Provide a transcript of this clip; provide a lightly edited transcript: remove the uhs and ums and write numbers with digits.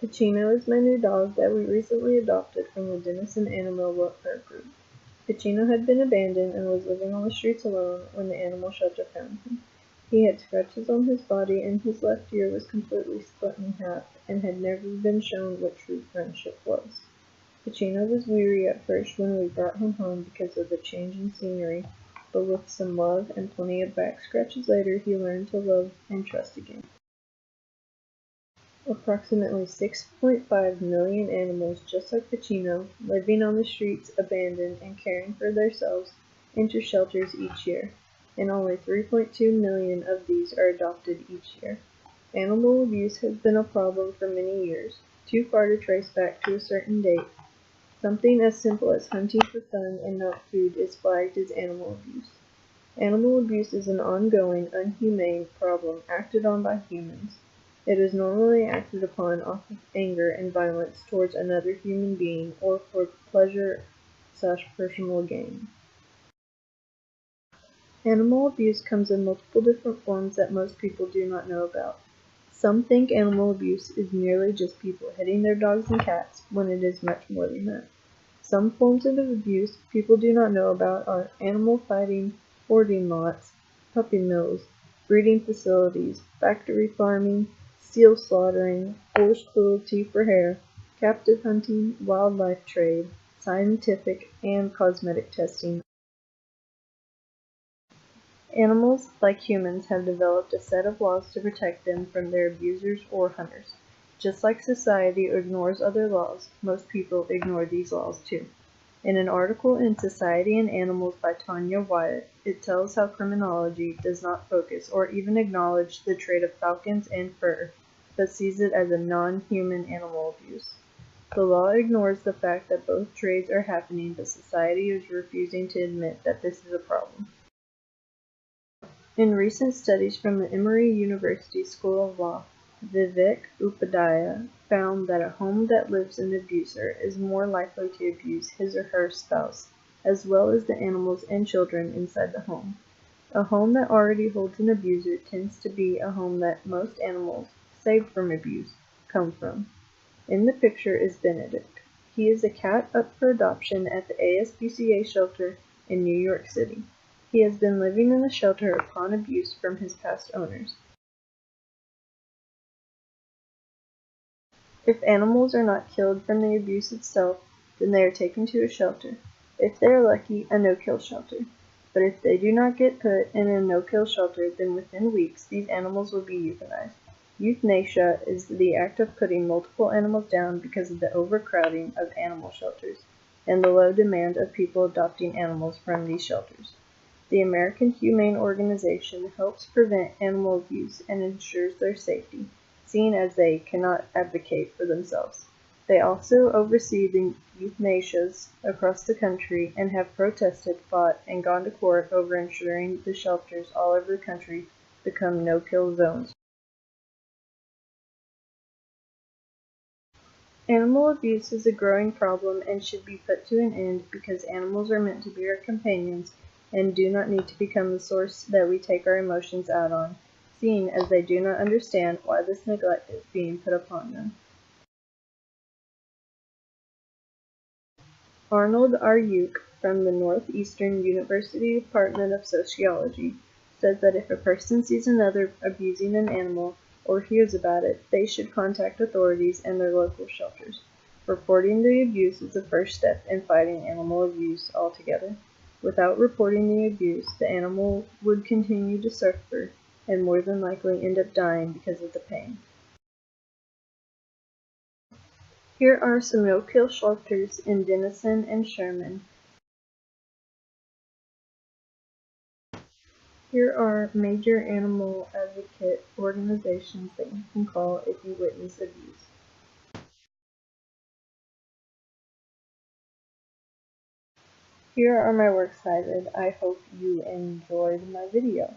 Pacino is my new dog that we recently adopted from the Denison Animal Welfare Group. Pacino had been abandoned and was living on the streets alone when the animal shelter found him. He had scratches on his body and his left ear was completely split in half and had never been shown what true friendship was. Pacino was weary at first when we brought him home because of the change in scenery, but with some love and plenty of back scratches later, he learned to love and trust again. Approximately 6.5 million animals just like Pacino, living on the streets, abandoned, and caring for themselves, enter shelters each year, and only 3.2 million of these are adopted each year. Animal abuse has been a problem for many years, too far to trace back to a certain date. Something as simple as hunting for fun and not food is flagged as animal abuse. Animal abuse is an ongoing, inhumane problem acted on by humans. It is normally acted upon off of anger and violence towards another human being or for pleasure/personal gain. Animal abuse comes in multiple different forms that most people do not know about. Some think animal abuse is merely just people hitting their dogs and cats, when it is much more than that. Some forms of abuse people do not know about are animal fighting, hoarding lots, puppy mills, breeding facilities, factory farming, seal slaughtering, forced cruelty for hair, captive hunting, wildlife trade, scientific and cosmetic testing. Animals, like humans, have developed a set of laws to protect them from their abusers or hunters. Just like society ignores other laws, most people ignore these laws too. In an article in Society and Animals by Tanya Wyatt, it tells how criminology does not focus or even acknowledge the trade of falcons and fur, but sees it as a non-human animal abuse. The law ignores the fact that both trades are happening, but society is refusing to admit that this is a problem. In recent studies from the Emory University School of Law, Vivek Upadhyaya found that a home that lives an abuser is more likely to abuse his or her spouse, as well as the animals and children inside the home. A home that already holds an abuser tends to be a home that most animals, saved from abuse, come from. In the picture is Benedict. He is a cat up for adoption at the ASPCA shelter in New York City. He has been living in the shelter upon abuse from his past owners. If animals are not killed from the abuse itself, then they are taken to a shelter. If they are lucky, a no-kill shelter. But if they do not get put in a no-kill shelter, then within weeks these animals will be euthanized. Euthanasia is the act of putting multiple animals down because of the overcrowding of animal shelters and the low demand of people adopting animals from these shelters. The American Humane Organization helps prevent animal abuse and ensures their safety, seeing as they cannot advocate for themselves. They also oversee the euthanasias across the country and have protested, fought, and gone to court over ensuring the shelters all over the country become no-kill zones. Animal abuse is a growing problem and should be put to an end because animals are meant to be our companions and do not need to become the source that we take our emotions out on, seeing as they do not understand why this neglect is being put upon them. Arnold R. Uke from the Northeastern University Department of Sociology says that if a person sees another abusing an animal or hears about it, they should contact authorities and their local shelters. Reporting the abuse is the first step in fighting animal abuse altogether. Without reporting the abuse, the animal would continue to suffer and more than likely end up dying because of the pain. Here are some no-kill shelters in Denison and Sherman. Here are major animal advocate organizations that you can call if you witness abuse. Here are my works cited. I hope you enjoyed my video.